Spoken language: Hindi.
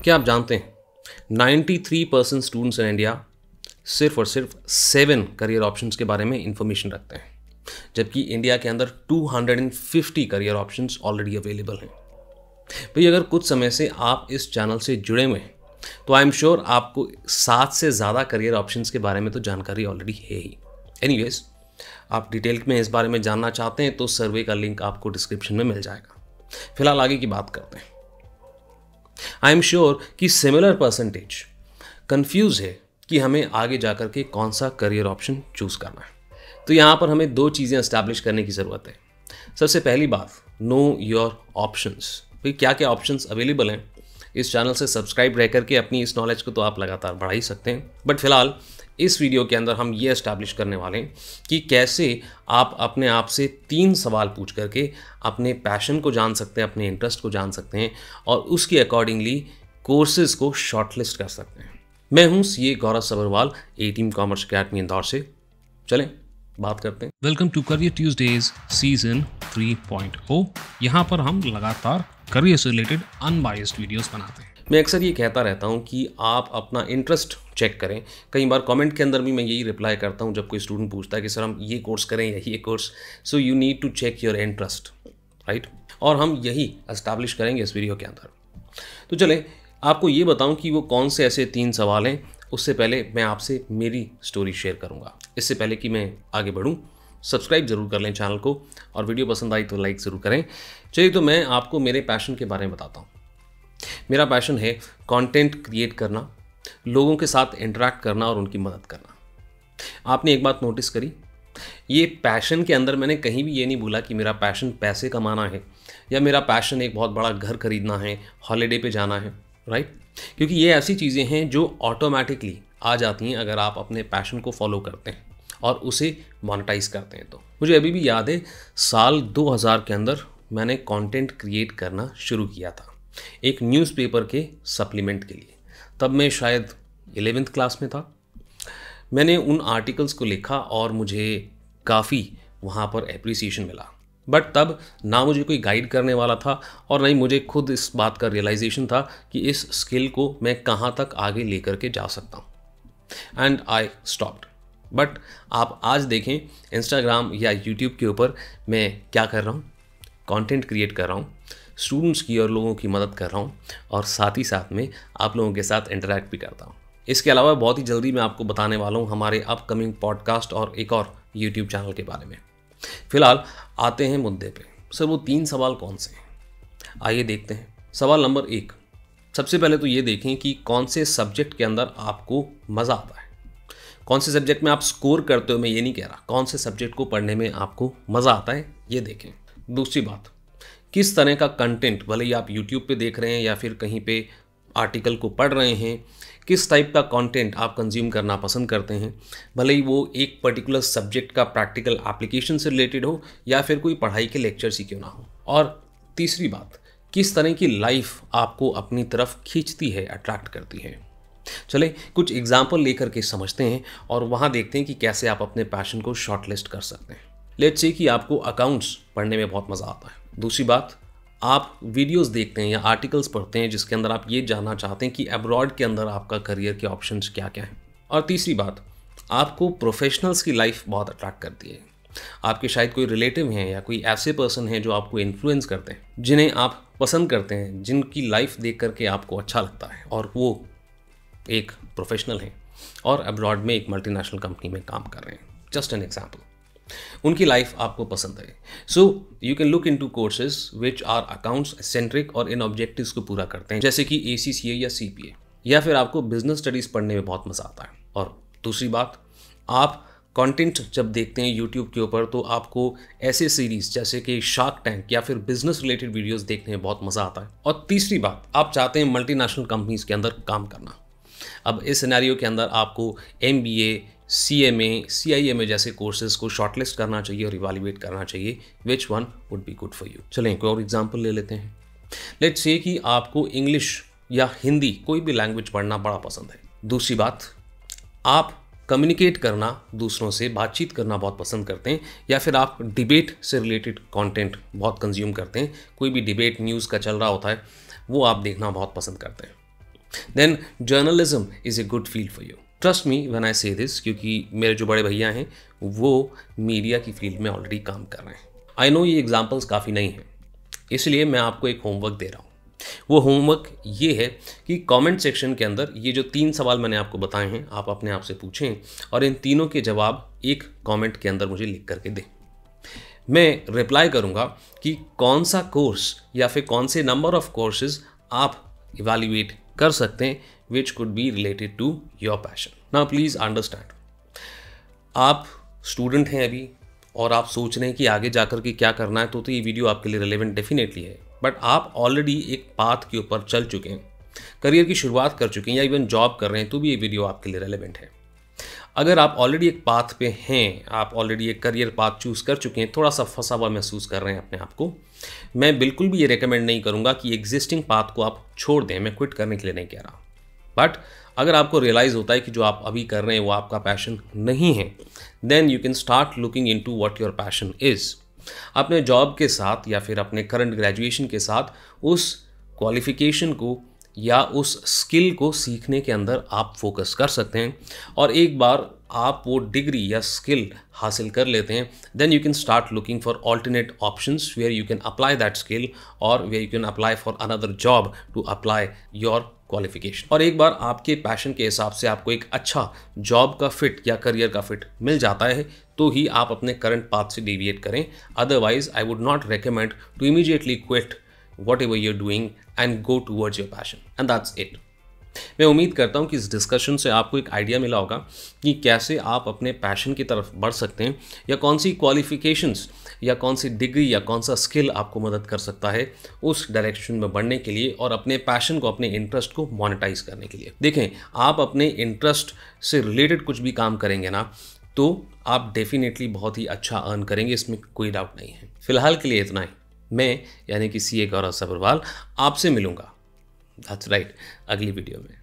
क्या आप जानते हैं 93% स्टूडेंट्स इन इंडिया सिर्फ और सिर्फ 7 करियर ऑप्शंस के बारे में इंफॉर्मेशन रखते हैं, जबकि इंडिया के अंदर 250 करियर ऑप्शंस ऑलरेडी अवेलेबल हैं। भाई अगर कुछ समय से आप इस चैनल से जुड़े हुए हैं तो आई एम श्योर आपको 7 से ज़्यादा करियर ऑप्शंस के बारे में तो जानकारी ऑलरेडी है ही। एनीवेज, आप डिटेल में इस बारे में जानना चाहते हैं तो सर्वे का लिंक आपको डिस्क्रिप्शन में मिल जाएगा। फिलहाल आगे की बात करते हैं। आई एम श्योर कि सिमिलर परसेंटेज कंफ्यूज है कि हमें आगे जाकर के कौन सा करियर ऑप्शन चूज करना है। तो यहाँ पर हमें 2 चीज़ें एस्टैब्लिश करने की ज़रूरत है। सबसे पहली बात, नो योर ऑप्शंस। भाई क्या क्या ऑप्शंस अवेलेबल हैं। इस चैनल से सब्सक्राइब रह करके अपनी इस नॉलेज को तो आप लगातार बढ़ा ही सकते हैं, बट फिलहाल इस वीडियो के अंदर हम ये एस्टैब्लिश करने वाले हैं कि कैसे आप अपने आप से 3 सवाल पूछ करके अपने पैशन को जान सकते हैं, अपने इंटरेस्ट को जान सकते हैं और उसके अकॉर्डिंगली कोर्सेज को शॉर्टलिस्ट कर सकते हैं। मैं हूं CA Gaurav Sabharwal, A-Team commerce academy Indore से। चलें बात करते हैं। Welcome to career Tuesdays season 3.0। यहाँ पर हम लगातार करियर से रिलेटेड अनबायस्ड वीडियोस बनाते हैं। मैं अक्सर ये कहता रहता हूँ कि आप अपना इंटरेस्ट चेक करें। कई बार कमेंट के अंदर भी मैं यही रिप्लाई करता हूँ जब कोई स्टूडेंट पूछता है कि सर हम ये कोर्स करें या ये course. So you need to check your interest, right. और हम यही एस्टैब्लिश करेंगे इस वीडियो के अंदर। तो चलें आपको ये बताऊँ कि वो कौन से ऐसे 3 सवाल हैं। उससे पहले मैं आपसे मेरी स्टोरी शेयर करूँगा। इससे पहले कि मैं आगे बढ़ूँ, सब्सक्राइब ज़रूर कर लें चैनल को और वीडियो पसंद आई तो लाइक ज़रूर करें। चलिए तो मैं आपको मेरे पैशन के बारे में बताता हूँ। मेरा पैशन है कंटेंट क्रिएट करना, लोगों के साथ इंटरेक्ट करना और उनकी मदद करना। आपने एक बात नोटिस करी, ये पैशन के अंदर मैंने कहीं भी ये नहीं बोला कि मेरा पैशन पैसे कमाना है या मेरा पैशन एक बहुत बड़ा घर खरीदना है, हॉलीडे पे जाना है, राइट। क्योंकि ये ऐसी चीज़ें हैं जो ऑटोमेटिकली आ जाती हैं अगर आप अपने पैशन को फॉलो करते हैं और उसे मोनेटाइज करते हैं। तो मुझे अभी भी याद है साल 2000 के अंदर मैंने कंटेंट क्रिएट करना शुरू किया था एक न्यूज़पेपर के सप्लीमेंट के लिए। तब मैं शायद 11th क्लास में था। मैंने उन आर्टिकल्स को लिखा और मुझे काफ़ी वहाँ पर एप्रिसिएशन मिला, बट तब ना मुझे कोई गाइड करने वाला था और ना ही मुझे खुद इस बात का रियलाइजेशन था कि इस स्किल को मैं कहाँ तक आगे लेकर के जा सकता हूँ। And I stopped. बट आप आज देखें इंस्टाग्राम या यूट्यूब के ऊपर मैं क्या कर रहा हूँ, कंटेंट क्रिएट कर रहा हूँ, स्टूडेंट्स की और लोगों की मदद कर रहा हूँ और साथ ही साथ में आप लोगों के साथ इंटरेक्ट भी करता हूँ। इसके अलावा बहुत ही जल्दी मैं आपको बताने वाला हूँ हमारे अपकमिंग पॉडकास्ट और एक और यूट्यूब चैनल के बारे में। फिलहाल आते हैं मुद्दे पे। सर वो 3 सवाल कौन से हैं, आइए देखते हैं। सवाल नंबर 1, सबसे पहले तो ये देखें कि कौन से सब्जेक्ट के अंदर आपको मज़ा आता है। कौन से सब्जेक्ट में आप स्कोर करते हो, मैं ये नहीं कह रहा, कौन से सब्जेक्ट को पढ़ने में आपको मज़ा आता है ये देखें। दूसरी बात, किस तरह का कंटेंट, भले ही आप यूट्यूब पे देख रहे हैं या फिर कहीं पे आर्टिकल को पढ़ रहे हैं, किस टाइप का कंटेंट आप कंज्यूम करना पसंद करते हैं, भले ही वो एक पर्टिकुलर सब्जेक्ट का प्रैक्टिकल एप्लीकेशन से रिलेटेड हो या फिर कोई पढ़ाई के लेक्चर्स ही क्यों ना हो। और तीसरी बात, किस तरह की लाइफ आपको अपनी तरफ खींचती है, अट्रैक्ट करती है। चले कुछ एग्जाम्पल लेकर के समझते हैं और वहाँ देखते हैं कि कैसे आप अपने पैशन को शॉर्टलिस्ट कर सकते हैं। लेट्स से कि आपको अकाउंट्स पढ़ने में बहुत मज़ा आता है। दूसरी बात, आप वीडियोस देखते हैं या आर्टिकल्स पढ़ते हैं जिसके अंदर आप ये जानना चाहते हैं कि अब्रॉड के अंदर आपका करियर के ऑप्शंस क्या क्या हैं। और तीसरी बात, आपको प्रोफेशनल्स की लाइफ बहुत अट्रैक्ट करती है। आपके शायद कोई रिलेटिव हैं या कोई ऐसे पर्सन हैं जो आपको इन्फ्लुएंस करते हैं, जिन्हें आप पसंद करते हैं, जिनकी लाइफ देख करके आपको अच्छा लगता है और वो एक प्रोफेशनल हैं और अब्रॉड में एक मल्टीनेशनल कंपनी में काम कर रहे हैं। जस्ट एन एग्जाम्पल, उनकी लाइफ आपको पसंद है। So you can look into courses which are accounts centric और इन ऑब्जेक्टिव्स को पूरा करते हैं, जैसे कि ACCA या CPA, या फिर आपको बिजनेस स्टडीज़ पढ़ने में बहुत मज़ा आता है। और दूसरी बात, आप कंटेंट जब देखते हैं यूट्यूब के ऊपर तो आपको ऐसे सीरीज़ जैसे कि शार्क टैंक या फिर बिजनेस रिलेटेड वीडियोज़ देखने में बहुत मज़ा आता है। और तीसरी बात, आप चाहते हैं मल्टीनेशनल कंपनीज़ के अंदर काम करना। अब इस सिनेरियो के अंदर आपको MBA, CMA, CIMA जैसे कोर्सेज को शॉर्टलिस्ट करना चाहिए और इवैल्यूएट करना चाहिए which one would be good for you. चलें कोई और एग्जांपल ले लेते हैं। लेट्स से कि आपको इंग्लिश या हिंदी कोई भी लैंग्वेज पढ़ना बड़ा पसंद है। दूसरी बात, आप कम्युनिकेट करना, दूसरों से बातचीत करना बहुत पसंद करते हैं, या फिर आप डिबेट से रिलेटेड कंटेंट बहुत कंज्यूम करते हैं। कोई भी डिबेट न्यूज़ का चल रहा होता है वो आप देखना बहुत पसंद करते हैं। Then journalism is a good field for you. Trust me when I say this, क्योंकि मेरे जो बड़े भैया हैं वो मीडिया की फील्ड में ऑलरेडी काम कर रहे हैं। आई नो ये एग्जाम्पल्स काफ़ी नहीं हैं, इसलिए मैं आपको एक होमवर्क दे रहा हूँ। वो होमवर्क ये है कि कमेंट सेक्शन के अंदर ये जो 3 सवाल मैंने आपको बताए हैं आप अपने आप से पूछें और इन तीनों के जवाब एक कमेंट के अंदर मुझे लिख करके दें। मैं रिप्लाई करूँगा कि कौन सा कोर्स या फिर कौन से नंबर ऑफ कोर्सेज आप इवैल्यूएट कर सकते हैं which could be related to your passion. Now please understand, आप स्टूडेंट हैं अभी और आप सोच रहे हैं कि आगे जाकर के क्या करना है, तो ये वीडियो आपके लिए रिलेवेंट डेफिनेटली है। बट आप ऑलरेडी एक पाथ के ऊपर चल चुके हैं, करियर की शुरुआत कर चुके हैं या इवन जॉब कर रहे हैं, तो भी ये वीडियो आपके लिए रेलेवेंट है। अगर आप ऑलरेडी एक पाथ पे हैं, आप ऑलरेडी एक करियर पाथ चूज़ कर चुके हैं, थोड़ा सा फंसा हुआ महसूस कर रहे हैं अपने आप को, मैं बिल्कुल भी ये रेकमेंड नहीं करूँगा कि एग्जिस्टिंग पाथ को आप छोड़ दें। मैं क्विट करने के लिए नहीं कह रहा, बट अगर आपको रियलाइज़ होता है कि जो आप अभी कर रहे हैं वो आपका पैशन नहीं है, then you can start looking into what your passion is. अपने जॉब के साथ या फिर अपने करंट ग्रेजुएशन के साथ उस क्वालिफिकेशन को या उस स्किल को सीखने के अंदर आप फोकस कर सकते हैं, और एक बार आप वो डिग्री या स्किल हासिल कर लेते हैं, then you can start looking for alternate options where you can apply that skill और where you can apply for another job to apply your qualification. और एक बार आपके पैशन के हिसाब से आपको एक अच्छा जॉब का फिट या करियर का फिट मिल जाता है, तो ही आप अपने करंट पाथ से डेविएट करें। Otherwise I would not recommend to immediately quit whatever you're doing and go towards your passion, and that's it। मैं उम्मीद करता हूँ कि इस डिस्कशन से आपको एक आइडिया मिला होगा कि कैसे आप अपने पैशन की तरफ बढ़ सकते हैं, या कौन सी क्वालिफिकेशंस या कौन सी डिग्री या कौन सा स्किल आपको मदद कर सकता है उस डायरेक्शन में बढ़ने के लिए और अपने पैशन को, अपने इंटरेस्ट को मोनेटाइज करने के लिए। देखें, आप अपने इंटरेस्ट से रिलेटेड कुछ भी काम करेंगे ना, तो आप डेफिनेटली बहुत ही अच्छा अर्न करेंगे, इसमें कोई डाउट नहीं है। फिलहाल के लिए इतना ही। मैं यानी कि CA गौरव सब्रवाल आपसे मिलूंगा, दैट्स राइट, अगली वीडियो में।